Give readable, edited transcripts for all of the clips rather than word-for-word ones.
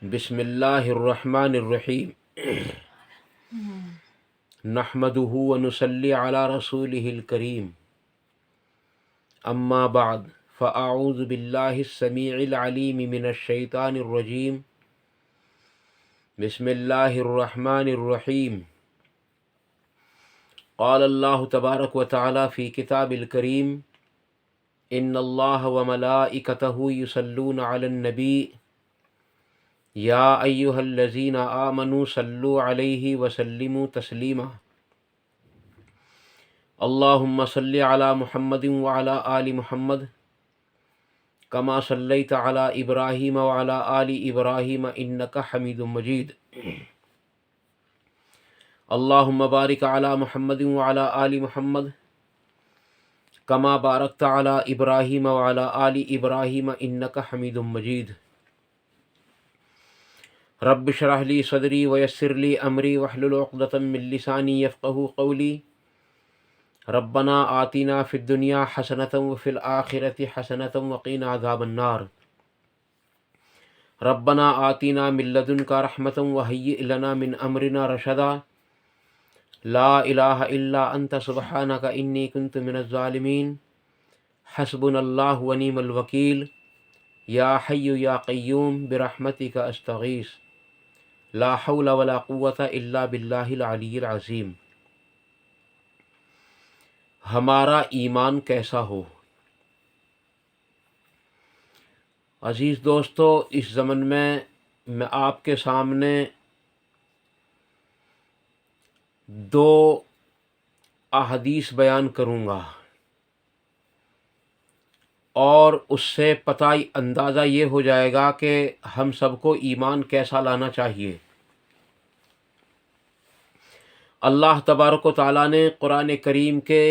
بسم اللہ الرحمن الرحیم نحمده ونصلی علی رسولہ الکریم اما بعد فاعوذ باللہ السمیع العلیم من الشیطان الرجیم بسم اللہ الرحمن الرحیم قال اللہ تبارک و تعالی فی کتاب الکریم ان اللہ وملائکتہ یصلون علی النبی یا ایہا الذین آمنوا صلوا علیہ وسلموا تسلیما اللہم صلی علی محمد وعلی آل محمد کما صلیت علی ابراہیم وعلی آل ابراہیم انک حمید مجید اللہم بارک علی محمد وعلی آل محمد کما بارکت علی ابراہیم وعلی آل ابراہیم انک حمید مجید رب اشرح لی صدری ویسر لی امری واحلل عقدۃ من لسانی یفقہوا قولی ربنا آتنا فی الدنیا حسنۃ وفی الآخرۃ حسنۃ وقنا عذاب النار ربنا آتنا من لدنک رحمۃ وہیئ لنا من امرنا رشدا لا الہ الا انت سبحانک انی کنت من الظالمین حسبنا اللہ ونعم الوکیل یا حی یا قیوم برحمتک استغیث لا حول ولا قوة الا باللہ العلی العظیم۔ ہمارا ایمان کیسا ہو؟ عزیز دوستو، اس ضمن میں آپ کے سامنے دو احادیث بیان کروں گا اور اس سے پتہ اندازہ یہ ہو جائے گا کہ ہم سب کو ایمان کیسا لانا چاہیے۔ اللہ تبارک و تعالیٰ نے قرآن کریم کے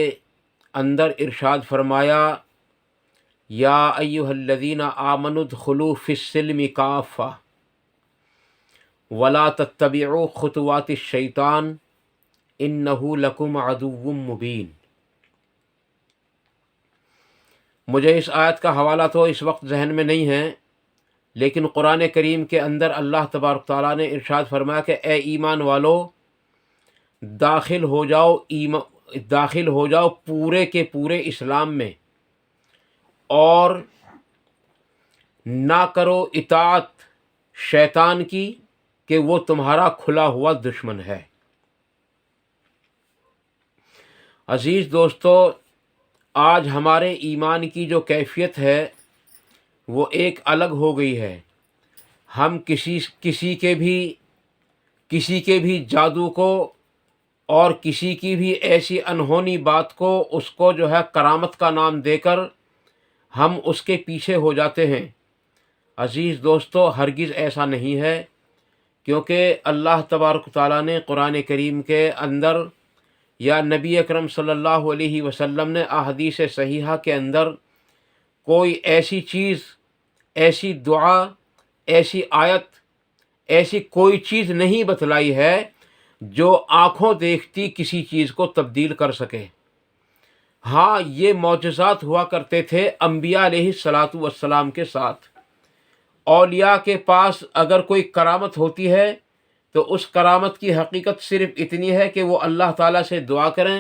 اندر ارشاد فرمایا یا ایہا الذین آمنوا ادخلوا فی السلم کافہ ولا تتبعوا خطوات الشیطان انہ لکم عدو مبین۔ مجھے اس آیت کا حوالہ تو اس وقت ذہن میں نہیں ہے، لیکن قرآن کریم کے اندر اللہ تبارک تعالیٰ نے ارشاد فرمایا کہ اے ایمان والو، داخل ہو جاؤ پورے کے پورے اسلام میں اور نہ کرو اطاعت شیطان کی کہ وہ تمہارا کھلا ہوا دشمن ہے۔ عزیز دوستو، آج ہمارے ایمان کی جو کیفیت ہے وہ ایک الگ ہو گئی ہے۔ ہم کسی کے بھی جادو کو اور کسی کی بھی ایسی انہونی بات کو اس کو جو ہے کرامت کا نام دے کر ہم اس کے پیچھے ہو جاتے ہیں۔ عزیز دوستو، ہرگز ایسا نہیں ہے، کیونکہ اللہ تبارک تعالیٰ نے قرآن کریم کے اندر یا نبی اکرم صلی اللہ علیہ وسلم نے احادیث صحیحہ کے اندر کوئی ایسی چیز، ایسی دعا، ایسی آیت، ایسی کوئی چیز نہیں بتلائی ہے جو آنکھوں دیکھتی کسی چیز کو تبدیل کر سکے۔ ہاں، یہ معجزات ہوا کرتے تھے انبیاء علیہ الصلاۃ والسلام کے ساتھ۔ اولیاء کے پاس اگر کوئی کرامت ہوتی ہے تو اس کرامت کی حقیقت صرف اتنی ہے کہ وہ اللہ تعالیٰ سے دعا کریں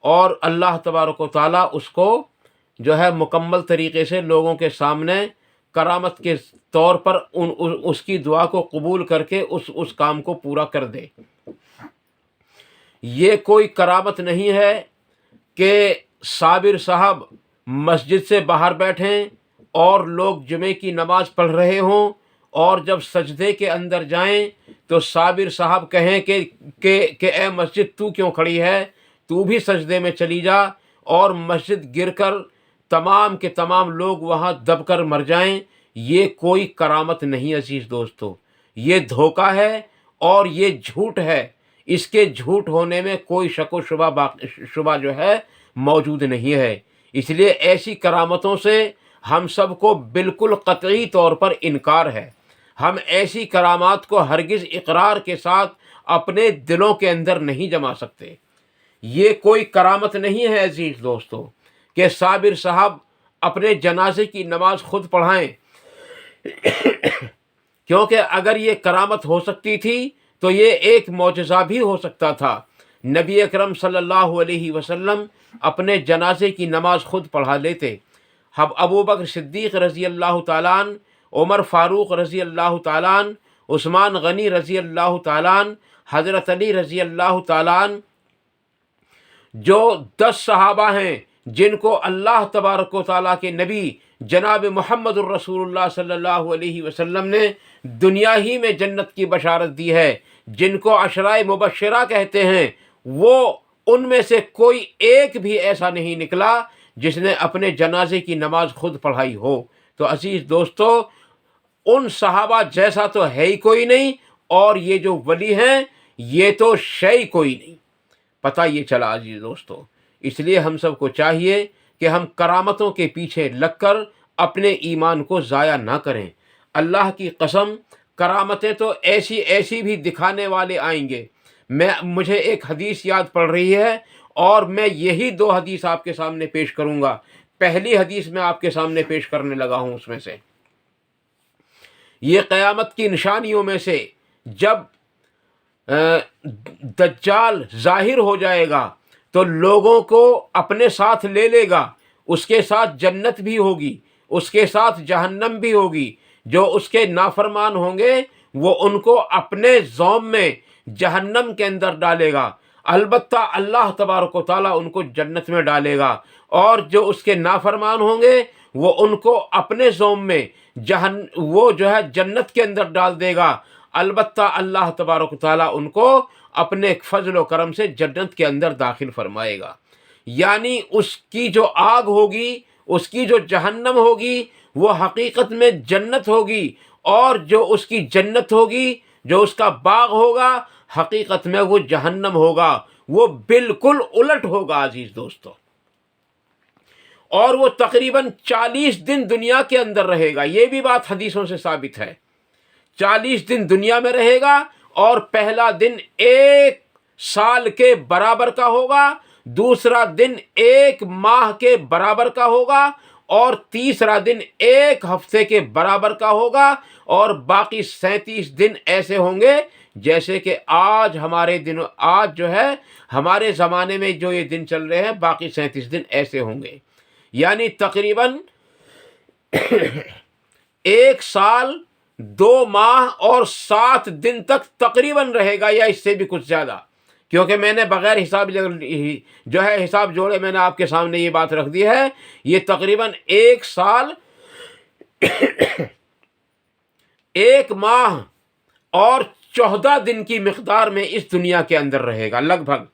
اور اللہ تبارک و تعالیٰ اس کو جو ہے مکمل طریقے سے لوگوں کے سامنے کرامت کے طور پر اس کی دعا کو قبول کر کے اس کام کو پورا کر دے۔ یہ کوئی کرامت نہیں ہے کہ صابر صاحب مسجد سے باہر بیٹھیں اور لوگ جمعے کی نماز پڑھ رہے ہوں اور جب سجدے کے اندر جائیں تو صابر صاحب کہیں کہ اے مسجد تو کیوں کھڑی ہے، تو بھی سجدے میں چلی جا، اور مسجد گر کر تمام کے تمام لوگ وہاں دب کر مر جائیں۔ یہ کوئی کرامت نہیں عزیز دوستو، یہ دھوکہ ہے اور یہ جھوٹ ہے۔ اس کے جھوٹ ہونے میں کوئی شک و شبہ جو ہے موجود نہیں ہے۔ اس لیے ایسی کرامتوں سے ہم سب کو بالکل قطعی طور پر انکار ہے۔ ہم ایسی کرامات کو ہرگز اقرار کے ساتھ اپنے دلوں کے اندر نہیں جما سکتے۔ یہ کوئی کرامت نہیں ہے عزیز دوستو کہ صابر صاحب اپنے جنازے کی نماز خود پڑھائیں کیونکہ اگر یہ کرامت ہو سکتی تھی تو یہ ایک معجزہ بھی ہو سکتا تھا۔ نبی اکرم صلی اللہ علیہ وسلم اپنے جنازے کی نماز خود پڑھا لیتے۔ اب ابو بکر صدیق رضی اللہ تعالیٰ عنہ، عمر فاروق رضی اللہ تعالیٰ عنہ، عثمان غنی رضی اللہ تعالیٰ عنہ، حضرت علی رضی اللہ تعالیٰ عنہ، جو 10 صحابہ ہیں جن کو اللہ تبارک و تعالیٰ کے نبی جناب محمد الرسول اللہ صلی اللہ علیہ وسلم نے دنیا ہی میں جنت کی بشارت دی ہے، جن کو عشرۂ مبشرہ کہتے ہیں، وہ ان میں سے کوئی ایک بھی ایسا نہیں نکلا جس نے اپنے جنازے کی نماز خود پڑھائی ہو۔ تو عزیز دوستو، ان صحابہ جیسا تو ہے ہی کوئی نہیں، اور یہ جو ولی ہیں یہ تو شے کوئی نہیں۔ پتہ یہ چلا عزیز دوستو، اس لیے ہم سب کو چاہیے کہ ہم کرامتوں کے پیچھے لگ کر اپنے ایمان کو ضائع نہ کریں۔ اللہ کی قسم، کرامتیں تو ایسی ایسی بھی دکھانے والے آئیں گے۔ مجھے ایک حدیث یاد پڑ رہی ہے، اور میں یہی 2 حدیث آپ کے سامنے پیش کروں گا۔ پہلی حدیث میں آپ کے سامنے پیش کرنے لگا ہوں، اس میں سے یہ قیامت کی نشانیوں میں سے، جب دجال ظاہر ہو جائے گا تو لوگوں کو اپنے ساتھ لے لے گا، اس کے ساتھ جنت بھی ہوگی، اس کے ساتھ جہنم بھی ہوگی۔ جو اس کے نافرمان ہوں گے وہ ان کو اپنے زوم میں جہنم کے اندر ڈالے گا، البتہ اللہ تبارک و تعالیٰ ان کو جنت میں ڈالے گا، اور جو اس کے نافرمان ہوں گے وہ ان کو اپنے زوم میں وہ جو ہے جنت کے اندر ڈال دے گا، البتہ اللہ تبارک و تعالیٰ ان کو اپنے فضل و کرم سے جنت کے اندر داخل فرمائے گا۔ یعنی اس کی جو آگ ہوگی، اس کی جو جہنم ہوگی، وہ حقیقت میں جنت ہوگی، اور جو اس کی جنت ہوگی، جو اس کا باغ ہوگا، حقیقت میں وہ جہنم ہوگا۔ وہ بالکل الٹ ہوگا عزیز دوستو، اور وہ تقریباً 40 دن دنیا کے اندر رہے گا۔ یہ بھی بات حدیثوں سے ثابت ہے، 40 دن دنیا میں رہے گا، اور پہلا دن 1 سال کے برابر کا ہوگا، دوسرا دن 1 ماہ کے برابر کا ہوگا، اور تیسرا دن 1 ہفتے کے برابر کا ہوگا، اور باقی 37 دن ایسے ہوں گے جیسے کہ آج جو ہے ہمارے زمانے میں جو یہ دن چل رہے ہیں، باقی 37 دن ایسے ہوں گے۔ یعنی تقریباً 1 سال 2 ماہ اور 7 دن تک تقریباً رہے گا، یا اس سے بھی کچھ زیادہ، کیونکہ میں نے بغیر حساب جو ہے حساب جوڑے میں نے آپ کے سامنے یہ بات رکھ دی ہے۔ یہ تقریباً 1 سال 1 ماہ اور 14 دن کی مقدار میں اس دنیا کے اندر رہے گا لگ بھگ۔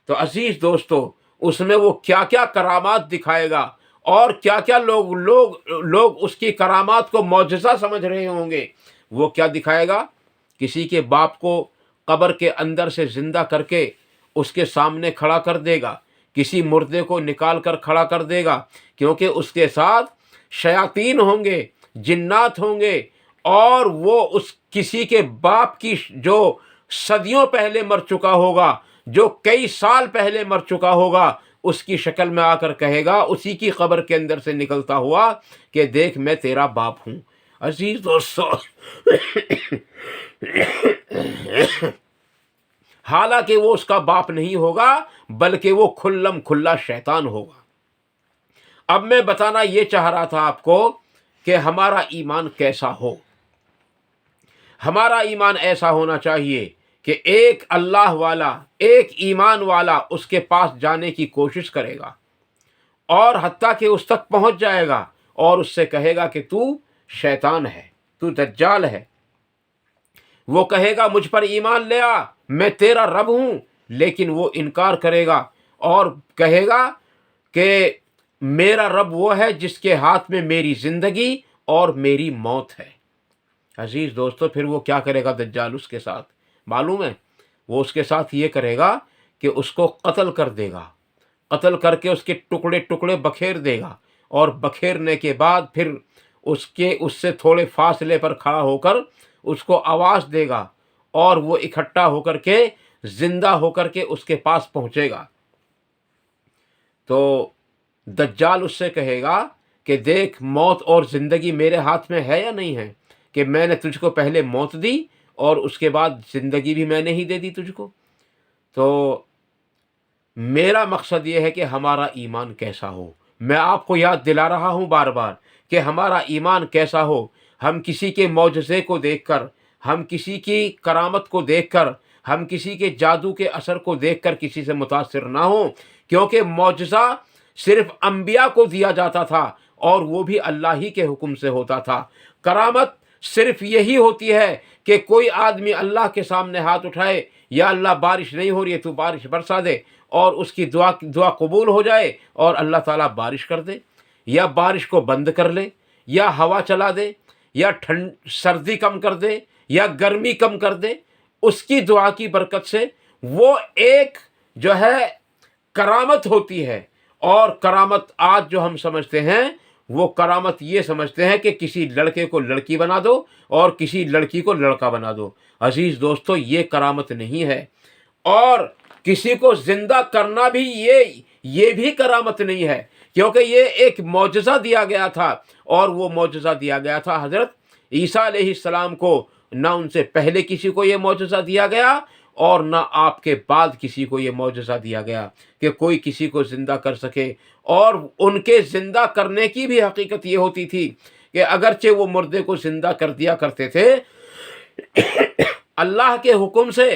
تو عزیز دوستو، اس میں وہ کیا کیا کرامات دکھائے گا، اور کیا کیا لوگ اس کی کرامات کو معجزہ سمجھ رہے ہوں گے۔ وہ کیا دکھائے گا؟ کسی کے باپ کو قبر کے اندر سے زندہ کر کے اس کے سامنے کھڑا کر دے گا، کسی مردے کو نکال کر کھڑا کر دے گا، کیونکہ اس کے ساتھ شیاطین ہوں گے، جنات ہوں گے، اور وہ اس کسی کے باپ کی جو صدیوں پہلے مر چکا ہوگا، جو کئی سال پہلے مر چکا ہوگا، اس کی شکل میں آ کر کہے گا، اسی کی قبر کے اندر سے نکلتا ہوا، کہ دیکھ میں تیرا باپ ہوں۔ عزیز دوستو، حالانکہ وہ اس کا باپ نہیں ہوگا، بلکہ وہ کھلم کھلا شیطان ہوگا۔ اب میں بتانا یہ چاہ رہا تھا آپ کو کہ ہمارا ایمان کیسا ہو۔ ہمارا ایمان ایسا ہونا چاہیے کہ ایک اللہ والا، ایک ایمان والا اس کے پاس جانے کی کوشش کرے گا، اور حتیٰ کہ اس تک پہنچ جائے گا، اور اس سے کہے گا کہ تو شیطان ہے، تو دجال ہے۔ وہ کہے گا مجھ پر ایمان لے آ، میں تیرا رب ہوں، لیکن وہ انکار کرے گا، اور کہے گا کہ میرا رب وہ ہے جس کے ہاتھ میں میری زندگی اور میری موت ہے۔ عزیز دوستو، پھر وہ کیا کرے گا دجال اس کے ساتھ؟ معلوم ہے، وہ اس کے ساتھ یہ کرے گا کہ اس کو قتل کر دے گا، قتل کر کے اس کے ٹکڑے ٹکڑے بکھیر دے گا، اور بکھیرنے کے بعد پھر اس سے تھوڑے فاصلے پر کھڑا ہو کر اس کو آواز دے گا، اور وہ اکٹھا ہو کر کے زندہ ہو کر کے اس کے پاس پہنچے گا۔ تو دجال اس سے کہے گا کہ دیکھ، موت اور زندگی میرے ہاتھ میں ہے یا نہیں ہے؟ کہ میں نے تجھ کو پہلے موت دی اور اس کے بعد زندگی بھی میں نے ہی دے دی تجھ کو. تو میرا مقصد یہ ہے کہ ہمارا ایمان کیسا ہو. میں آپ کو یاد دلا رہا ہوں بار بار کہ ہمارا ایمان کیسا ہو. ہم کسی کے معجزے کو دیکھ کر، ہم کسی کی کرامت کو دیکھ کر، ہم کسی کے جادو کے اثر کو دیکھ کر کسی سے متاثر نہ ہوں، کیونکہ معجزہ صرف انبیاء کو دیا جاتا تھا اور وہ بھی اللہ ہی کے حکم سے ہوتا تھا. کرامت صرف یہی ہوتی ہے کہ کوئی آدمی اللہ کے سامنے ہاتھ اٹھائے، یا اللہ بارش نہیں ہو رہی ہے تو بارش برسا دے، اور اس کی دعا قبول ہو جائے اور اللہ تعالیٰ بارش کر دے، یا بارش کو بند کر لے، یا ہوا چلا دے، یا سردی کم کر دے، یا گرمی کم کر دے. اس کی دعا کی برکت سے وہ ایک جو ہے کرامت ہوتی ہے. اور کرامت آج جو ہم سمجھتے ہیں وہ کرامت یہ سمجھتے ہیں کہ کسی لڑکے کو لڑکی بنا دو اور کسی لڑکی کو لڑکا بنا دو. عزیز دوستو، یہ کرامت نہیں ہے. اور کسی کو زندہ کرنا بھی یہ بھی کرامت نہیں ہے، کیونکہ یہ ایک معجزہ دیا گیا تھا، اور وہ معجزہ دیا گیا تھا حضرت عیسیٰ علیہ السلام کو. نہ ان سے پہلے کسی کو یہ معجزہ دیا گیا اور نہ آپ کے بعد کسی کو یہ معجزہ دیا گیا کہ کوئی کسی کو زندہ کر سکے. اور ان کے زندہ کرنے کی بھی حقیقت یہ ہوتی تھی کہ اگرچہ وہ مردے کو زندہ کر دیا کرتے تھے اللہ کے حکم سے،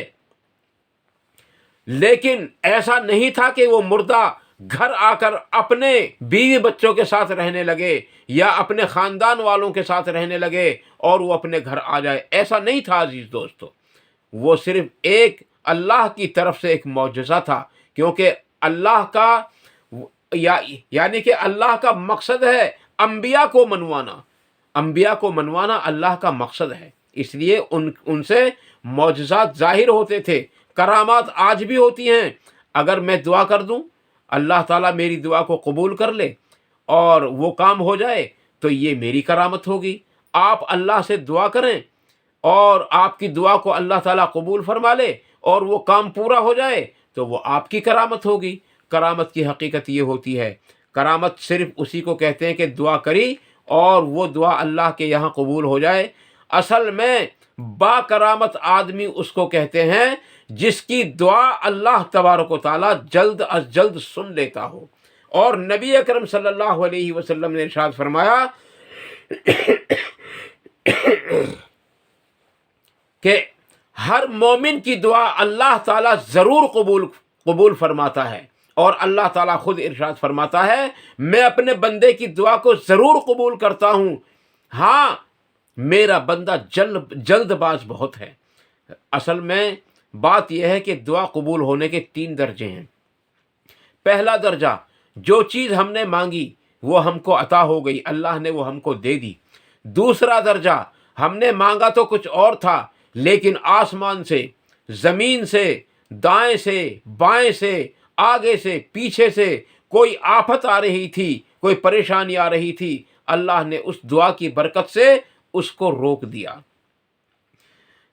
لیکن ایسا نہیں تھا کہ وہ مردہ گھر آ کر اپنے بیوی بچوں کے ساتھ رہنے لگے یا اپنے خاندان والوں کے ساتھ رہنے لگے اور وہ اپنے گھر آ جائے. ایسا نہیں تھا عزیز دوستو. وہ صرف ایک اللہ کی طرف سے ایک معجزہ تھا، کیونکہ اللہ کا یعنی کہ اللہ کا مقصد ہے انبیاء کو منوانا. انبیاء کو منوانا اللہ کا مقصد ہے، اس لیے ان سے معجزات ظاہر ہوتے تھے. کرامات آج بھی ہوتی ہیں. اگر میں دعا کر دوں، اللہ تعالیٰ میری دعا کو قبول کر لے اور وہ کام ہو جائے تو یہ میری کرامت ہوگی. آپ اللہ سے دعا کریں اور آپ کی دعا کو اللہ تعالیٰ قبول فرما لے اور وہ کام پورا ہو جائے تو وہ آپ کی کرامت ہوگی. کرامت کی حقیقت یہ ہوتی ہے. کرامت صرف اسی کو کہتے ہیں کہ دعا کری اور وہ دعا اللہ کے یہاں قبول ہو جائے. اصل میں با کرامت آدمی اس کو کہتے ہیں جس کی دعا اللہ تبارک و تعالیٰ جلد از جلد سن لیتا ہو. اور نبی اکرم صلی اللہ علیہ وسلم نے ارشاد فرمایا کہ ہر مومن کی دعا اللہ تعالیٰ ضرور قبول فرماتا ہے. اور اللہ تعالیٰ خود ارشاد فرماتا ہے میں اپنے بندے کی دعا کو ضرور قبول کرتا ہوں، ہاں میرا بندہ جلد باز بہت ہے. اصل میں بات یہ ہے کہ دعا قبول ہونے کے 3 درجے ہیں. پہلا درجہ، جو چیز ہم نے مانگی وہ ہم کو عطا ہو گئی، اللہ نے وہ ہم کو دے دی. دوسرا درجہ، ہم نے مانگا تو کچھ اور تھا لیکن آسمان سے، زمین سے، دائیں سے، بائیں سے، آگے سے، پیچھے سے کوئی آفت آ رہی تھی، کوئی پریشانی آ رہی تھی، اللہ نے اس دعا کی برکت سے اس کو روک دیا.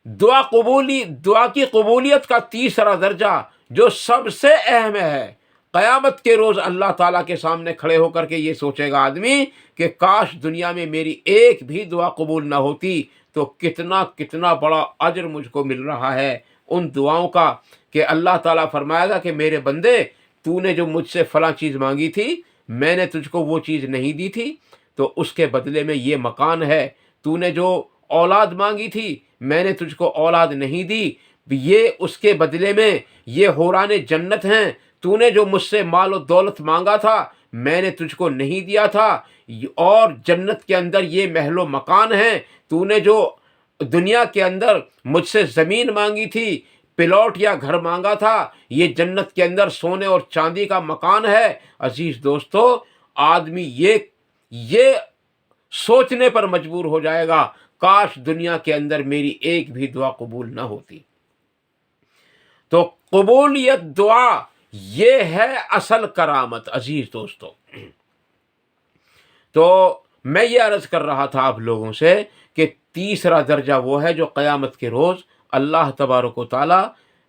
دعا کی قبولیت کا تیسرا درجہ جو سب سے اہم ہے، قیامت کے روز اللہ تعالیٰ کے سامنے کھڑے ہو کر کے یہ سوچے گا آدمی کہ کاش دنیا میں میری ایک بھی دعا قبول نہ ہوتی تو کتنا بڑا اجر مجھ کو مل رہا ہے ان دعاؤں کا. کہ اللہ تعالیٰ فرمائے گا کہ میرے بندے، تو نے جو مجھ سے فلاں چیز مانگی تھی، میں نے تجھ کو وہ چیز نہیں دی تھی تو اس کے بدلے میں یہ مکان ہے. تو نے جو اولاد مانگی تھی، میں نے تجھ کو اولاد نہیں دی، یہ اس کے بدلے میں یہ حوران جنت ہیں. تو نے جو مجھ سے مال و دولت مانگا تھا، میں نے تجھ کو نہیں دیا تھا، اور جنت کے اندر یہ محل و مکان ہیں. تو نے جو دنیا کے اندر مجھ سے زمین مانگی تھی، پلاٹ یا گھر مانگا تھا، یہ جنت کے اندر سونے اور چاندی کا مکان ہے. عزیز دوستو، آدمی یہ سوچنے پر مجبور ہو جائے گا کاش دنیا کے اندر میری ایک بھی دعا قبول نہ ہوتی. تو قبولیت دعا یہ ہے اصل کرامت. عزیز دوستو، تو میں یہ عرض کر رہا تھا آپ لوگوں سے کہ تیسرا درجہ وہ ہے جو قیامت کے روز اللہ تبارک و تعالیٰ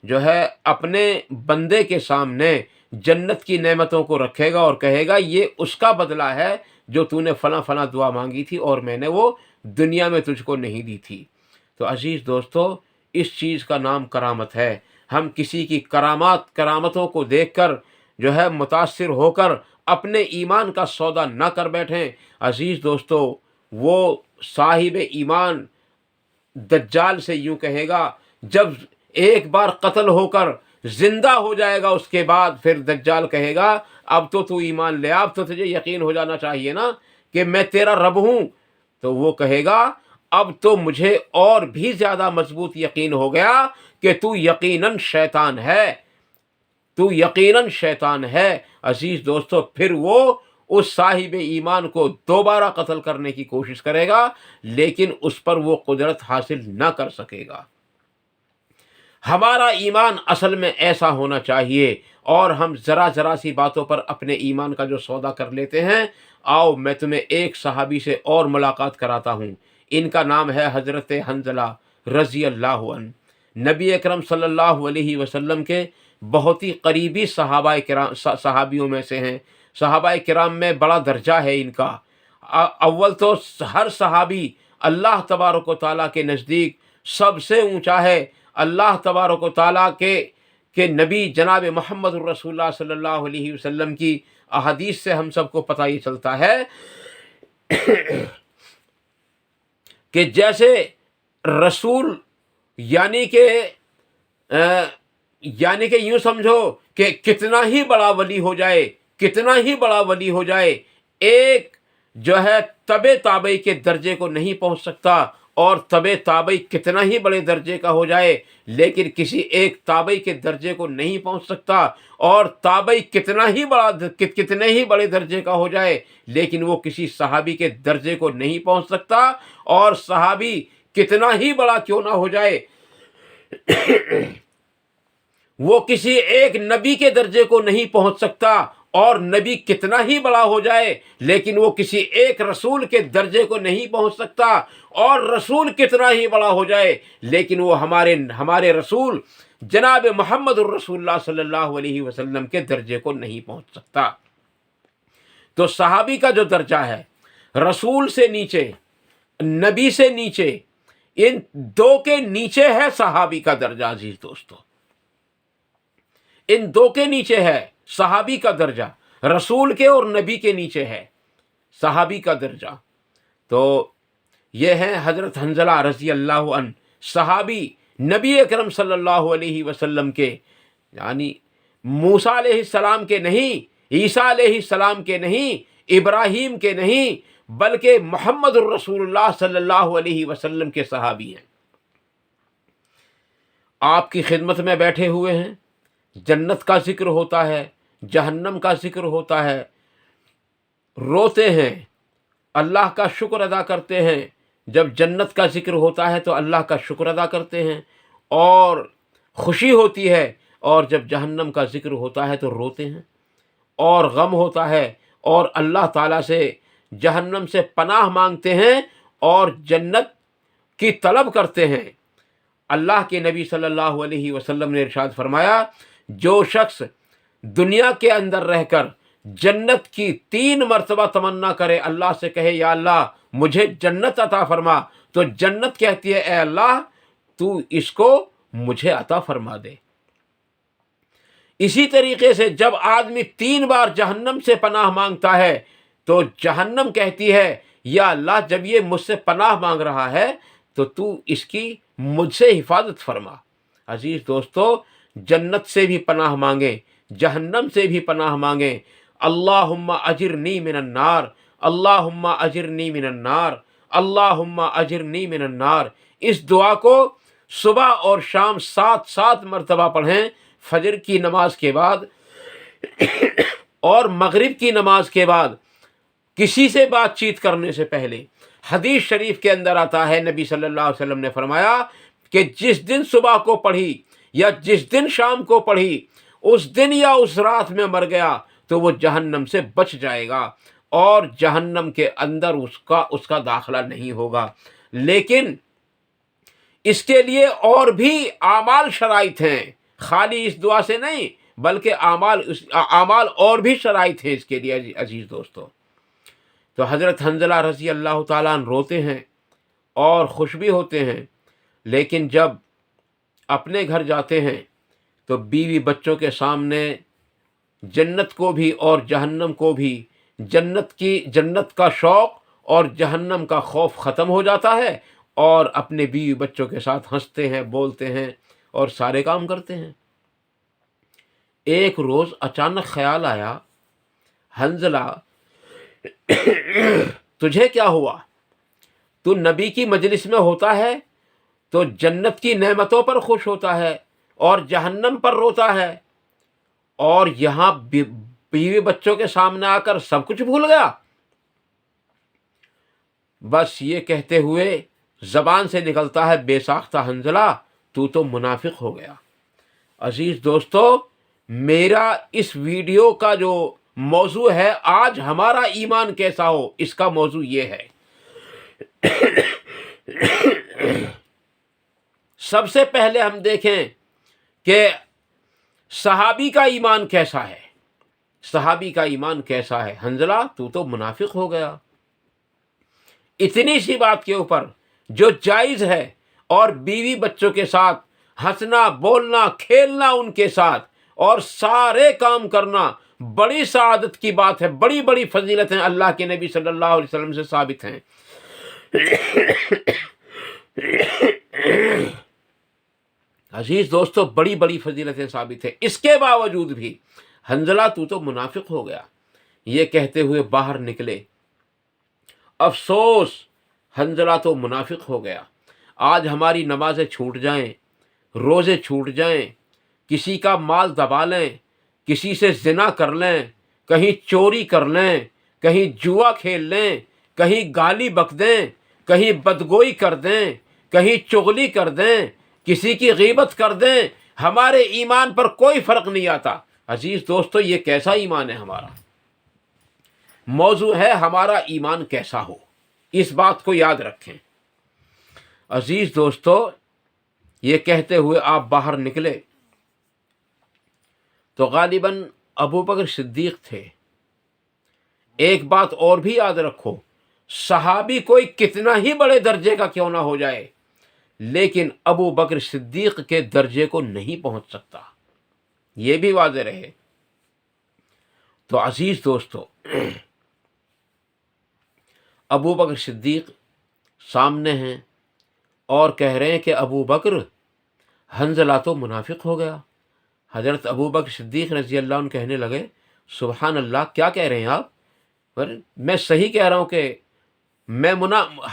جو ہے اپنے بندے کے سامنے جنت کی نعمتوں کو رکھے گا اور کہے گا یہ اس کا بدلہ ہے جو تو نے فلاں فلاں دعا مانگی تھی اور میں نے وہ دنیا میں تجھ کو نہیں دی تھی۔ تو عزیز دوستو، اس چیز کا نام کرامت ہے۔ ہم کسی کی کرامتوں کو دیکھ کر جو ہے متاثر ہو کر اپنے ایمان کا سودا نہ کر بیٹھیں۔ عزیز دوستو، وہ صاحب ایمان دجال سے یوں کہے گا، جب ایک بار قتل ہو کر زندہ ہو جائے گا اس کے بعد پھر دجال کہے گا اب تو ایمان لے، اب تو تجھے یقین ہو جانا چاہیے نا کہ میں تیرا رب ہوں۔ تو وہ کہے گا اب تو مجھے اور بھی زیادہ مضبوط یقین ہو گیا کہ تو یقیناً شیطان ہے، تو یقیناً شیطان ہے۔ عزیز دوستو، پھر وہ اس صاحب ایمان کو دوبارہ قتل کرنے کی کوشش کرے گا، لیکن اس پر وہ قدرت حاصل نہ کر سکے گا۔ ہمارا ایمان اصل میں ایسا ہونا چاہیے، اور ہم ذرا سی باتوں پر اپنے ایمان کا جو سودا کر لیتے ہیں۔ آؤ میں تمہیں ایک صحابی سے اور ملاقات کراتا ہوں، ان کا نام ہے حضرت حنظلہ رضی اللہ عنہ۔ نبی اکرم صلی اللہ علیہ وسلم کے بہت ہی قریبی صحابیوں میں سے ہیں۔ صحابہ کرام میں بڑا درجہ ہے ان کا۔ اول تو ہر صحابی اللہ تبارک و تعالیٰ کے نزدیک سب سے اونچا ہے۔ اللہ تبارک و تعالیٰ کے نبی جناب محمد الرسول اللہ صلی اللہ علیہ وسلم کی احادیث سے ہم سب کو پتہ یہ چلتا ہے کہ جیسے رسول یعنی کہ یوں سمجھو کہ کتنا ہی بڑا ولی ہو جائے، ایک جو ہے تبع تابعی کے درجے کو نہیں پہنچ سکتا، اور تبع تابعی کتنا ہی بڑے درجے کا ہو جائے لیکن کسی ایک تابعی کے درجے کو نہیں پہنچ سکتا، اور تابعی کتنے ہی بڑے درجے کا ہو جائے لیکن وہ کسی صحابی کے درجے کو نہیں پہنچ سکتا، اور صحابی کتنا ہی بڑا کیوں نہ ہو جائے وہ کسی ایک نبی کے درجے کو نہیں پہنچ سکتا، اور نبی کتنا ہی بڑا ہو جائے لیکن وہ کسی ایک رسول کے درجے کو نہیں پہنچ سکتا، اور رسول کتنا ہی بڑا ہو جائے لیکن وہ ہمارے رسول جناب محمد الرسول اللہ صلی اللہ علیہ وسلم کے درجے کو نہیں پہنچ سکتا۔ تو صحابی کا جو درجہ ہے، رسول سے نیچے، نبی سے نیچے، ان دو کے نیچے ہے صحابی کا درجہ۔ عزیز دوستو، ان دو کے نیچے ہے صحابی کا درجہ، رسول کے اور نبی کے نیچے ہے صحابی کا درجہ۔ تو یہ ہیں حضرت حنظلہ رضی اللہ عنہ، صحابی نبی اکرم صلی اللہ علیہ وسلم کے، یعنی موسیٰ علیہ السلام کے نہیں، عیسیٰ علیہ السلام کے نہیں، ابراہیم کے نہیں، بلکہ محمد الرسول اللہ صلی اللہ علیہ وسلم کے صحابی ہیں۔ آپ کی خدمت میں بیٹھے ہوئے ہیں، جنت کا ذکر ہوتا ہے، جہنم کا ذکر ہوتا ہے، روتے ہیں، اللہ کا شکر ادا کرتے ہیں۔ جب جنت کا ذکر ہوتا ہے تو اللہ کا شکر ادا کرتے ہیں اور خوشی ہوتی ہے، اور جب جہنم کا ذکر ہوتا ہے تو روتے ہیں اور غم ہوتا ہے، اور اللہ تعالیٰ سے جہنم سے پناہ مانگتے ہیں اور جنت کی طلب کرتے ہیں۔ اللہ کے نبی صلی اللہ علیہ وسلم نے ارشاد فرمایا، جو شخص دنیا کے اندر رہ کر جنت کی 3 مرتبہ تمنا کرے، اللہ سے کہے یا اللہ مجھے جنت عطا فرما، تو جنت کہتی ہے اے اللہ تو اس کو مجھے عطا فرما دے۔ اسی طریقے سے جب آدمی 3 بار جہنم سے پناہ مانگتا ہے تو جہنم کہتی ہے یا اللہ جب یہ مجھ سے پناہ مانگ رہا ہے تو اس کی مجھ سے حفاظت فرما۔ عزیز دوستو، جنت سے بھی پناہ مانگیں، جہنم سے بھی پناہ مانگیں۔ اللہم اجرنی من النار، اللہم اجرنی من النار، اللہم اجرنی من النار۔ اس دعا کو صبح اور شام 7 مرتبہ پڑھیں، فجر کی نماز کے بعد اور مغرب کی نماز کے بعد، کسی سے بات چیت کرنے سے پہلے۔ حدیث شریف کے اندر آتا ہے، نبی صلی اللہ علیہ وسلم نے فرمایا کہ جس دن صبح کو پڑھی یا جس دن شام کو پڑھی، اس دن یا اس رات میں مر گیا تو وہ جہنم سے بچ جائے گا اور جہنم کے اندر اس کا داخلہ نہیں ہوگا۔ لیکن اس کے لیے اور بھی اعمال شرائط ہیں، خالی اس دعا سے نہیں بلکہ اعمال اور بھی شرائط ہیں اس کے لیے۔ عزیز دوستو، تو حضرت حنظلہ رضی اللہ تعالیٰ عنہ روتے ہیں اور خوش بھی ہوتے ہیں، لیکن جب اپنے گھر جاتے ہیں تو بیوی بچوں کے سامنے جنت کو بھی اور جہنم کو بھی، جنت کا شوق اور جہنم کا خوف ختم ہو جاتا ہے، اور اپنے بیوی بچوں کے ساتھ ہنستے ہیں، بولتے ہیں اور سارے کام کرتے ہیں۔ ایک روز اچانک خیال آیا، حنظلہ تجھے کیا ہوا؟ تو نبی کی مجلس میں ہوتا ہے تو جنت کی نعمتوں پر خوش ہوتا ہے اور جہنم پر روتا ہے، اور یہاں بیوی بچوں کے سامنے آ کر سب کچھ بھول گیا۔ بس یہ کہتے ہوئے زبان سے نکلتا ہے، بے ساختہ حنظلہ تو منافق ہو گیا۔ عزیز دوستو، میرا اس ویڈیو کا جو موضوع ہے، آج ہمارا ایمان کیسا ہو، اس کا موضوع یہ ہے۔ سب سے پہلے ہم دیکھیں کہ صحابی کا ایمان کیسا ہے۔ صحابی کا ایمان کیسا ہے؟ حنظلہ تو منافق ہو گیا۔ اتنی سی بات کے اوپر جو جائز ہے، اور بیوی بچوں کے ساتھ ہنسنا، بولنا، کھیلنا ان کے ساتھ، اور سارے کام کرنا بڑی سعادت کی بات ہے، بڑی بڑی فضیلتیں اللہ کے نبی صلی اللہ علیہ وسلم سے ثابت ہیں۔ عزیز دوستو، بڑی بڑی فضیلتیں ثابت ہیں، اس کے باوجود بھی حنظلہ تو منافق ہو گیا۔ یہ کہتے ہوئے باہر نکلے۔ افسوس، حنظلہ تو منافق ہو گیا۔ آج ہماری نمازیں چھوٹ جائیں، روزے چھوٹ جائیں، کسی کا مال دبا لیں، کسی سے زنا کر لیں، کہیں چوری کر لیں، کہیں جوا کھیل لیں، کہیں گالی بک دیں، کہیں بدگوئی کر دیں، کہیں چغلی کر دیں، کسی کی غیبت کر دیں، ہمارے ایمان پر کوئی فرق نہیں آتا۔ عزیز دوستو، یہ کیسا ایمان ہے ہمارا؟ موضوع ہے ہمارا ایمان کیسا ہو، اس بات کو یاد رکھیں۔ عزیز دوستو، یہ کہتے ہوئے آپ باہر نکلے تو غالباً ابو بکر صدیق تھے۔ ایک بات اور بھی یاد رکھو، صحابی کوئی کتنا ہی بڑے درجے کا کیوں نہ ہو جائے، لیکن ابو بکر صدیق کے درجے کو نہیں پہنچ سکتا، یہ بھی واضح رہے۔ تو عزیز دوستو، ابو بکر صدیق سامنے ہیں اور کہہ رہے ہیں کہ ابو بکر، حنظلہ تو منافق ہو گیا۔ حضرت ابو بکر صدیق رضی اللہ عنہ کہنے لگے، سبحان اللہ، کیا کہہ رہے ہیں آپ؟ میں صحیح کہہ رہا ہوں کہ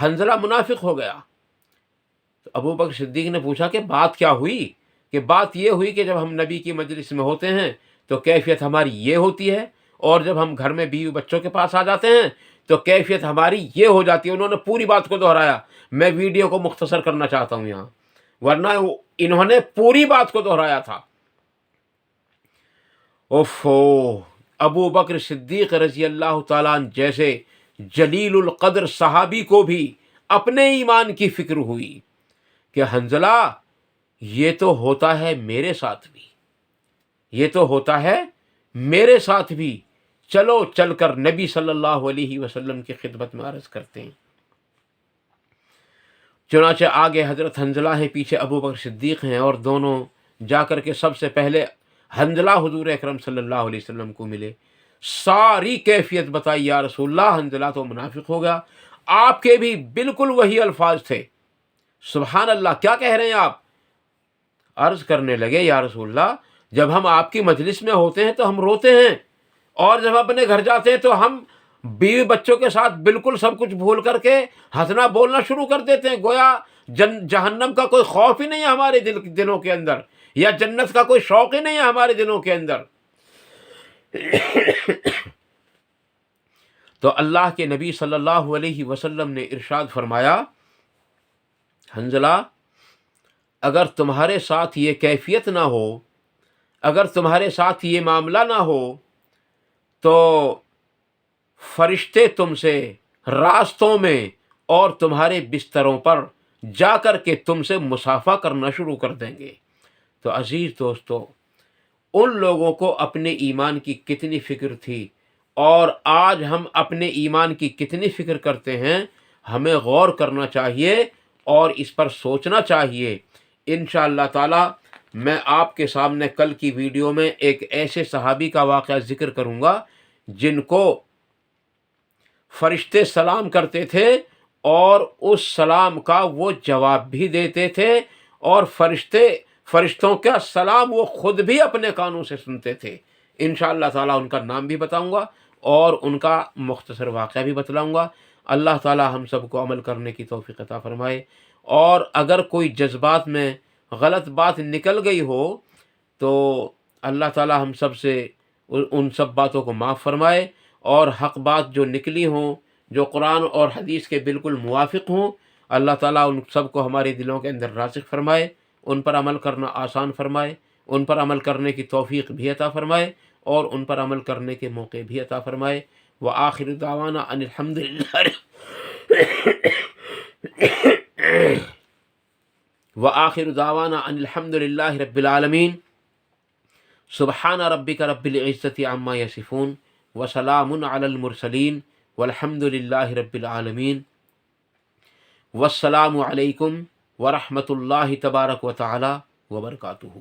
حنظلہ منافق ہو گیا۔ تو ابو بکر صدیق نے پوچھا کہ بات کیا ہوئی؟ کہ بات یہ ہوئی کہ جب ہم نبی کی مجلس میں ہوتے ہیں تو کیفیت ہماری یہ ہوتی ہے، اور جب ہم گھر میں بیوی بچوں کے پاس آ جاتے ہیں تو کیفیت ہماری یہ ہو جاتی ہے۔ انہوں نے پوری بات کو دہرایا، میں ویڈیو کو مختصر کرنا چاہتا ہوں یہاں، ورنہ انہوں نے پوری بات کو دہرایا تھا۔ اوفو، ابو بکر صدیق رضی اللہ تعالیٰ عنہ جیسے جلیل القدر صحابی کو بھی اپنے ایمان کی فکر ہوئی کہ حنظلہ، یہ تو ہوتا ہے میرے ساتھ بھی، یہ تو ہوتا ہے میرے ساتھ بھی، چلو چل کر نبی صلی اللہ علیہ وسلم کی خدمت میں عرض کرتے ہیں۔ چنانچہ آگے حضرت حنظلہ ہیں، پیچھے ابو بکر صدیق ہیں، اور دونوں جا کر کے سب سے پہلے حنظلہ حضور اکرم صلی اللہ علیہ وسلم کو ملے، ساری کیفیت بتائی، یا رسول اللہ، حنظلہ تو منافق ہو گیا۔ آپ کے بھی بالکل وہی الفاظ تھے، سبحان اللہ، کیا کہہ رہے ہیں آپ؟ عرض کرنے لگے، یا رسول اللہ، جب ہم آپ کی مجلس میں ہوتے ہیں تو ہم روتے ہیں، اور جب اپنے گھر جاتے ہیں تو ہم بیوی بچوں کے ساتھ بالکل سب کچھ بھول کر کے ہنسنا بولنا شروع کر دیتے ہیں، گویا جہنم کا کوئی خوف ہی نہیں ہے ہمارے دلوں کے اندر، یا جنت کا کوئی شوق ہی نہیں ہے ہمارے دلوں کے اندر۔ تو اللہ کے نبی صلی اللہ علیہ وسلم نے ارشاد فرمایا، حنظلہ، اگر تمہارے ساتھ یہ کیفیت نہ ہو، اگر تمہارے ساتھ یہ معاملہ نہ ہو، تو فرشتے تم سے راستوں میں اور تمہارے بستروں پر جا کر کے تم سے مصافحہ کرنا شروع کر دیں گے۔ تو عزیز دوستو، ان لوگوں کو اپنے ایمان کی کتنی فکر تھی، اور آج ہم اپنے ایمان کی کتنی فکر کرتے ہیں، ہمیں غور کرنا چاہیے اور اس پر سوچنا چاہیے۔ انشاءاللہ تعالی میں آپ کے سامنے کل کی ویڈیو میں ایک ایسے صحابی کا واقعہ ذکر کروں گا جن کو فرشتے سلام کرتے تھے اور اس سلام کا وہ جواب بھی دیتے تھے، اور فرشتوں کا سلام وہ خود بھی اپنے کانوں سے سنتے تھے۔ انشاءاللہ تعالیٰ ان کا نام بھی بتاؤں گا اور ان کا مختصر واقعہ بھی بتلاؤں گا۔ اللہ تعالیٰ ہم سب کو عمل کرنے کی توفیق عطا فرمائے، اور اگر کوئی جذبات میں غلط بات نکل گئی ہو تو اللہ تعالیٰ ہم سب سے ان سب باتوں کو معاف فرمائے، اور حق بات جو نکلی ہوں، جو قرآن اور حدیث کے بالکل موافق ہوں، اللہ تعالیٰ ان سب کو ہمارے دلوں کے اندر راسخ فرمائے، ان پر عمل کرنا آسان فرمائے، ان پر عمل کرنے کی توفیق بھی عطا فرمائے، اور ان پر عمل کرنے کے موقع بھی عطا فرمائے۔ وآخر دعوانا ان الحمد للہ رب العالمین۔ سبحان ربک رب العزت عما یصفون وسلام علی المرسلین والحمد للہ رب العالمین۔ والسلام علیکم ورحمۃ اللہ تبارک و تعالی وبرکاتہ۔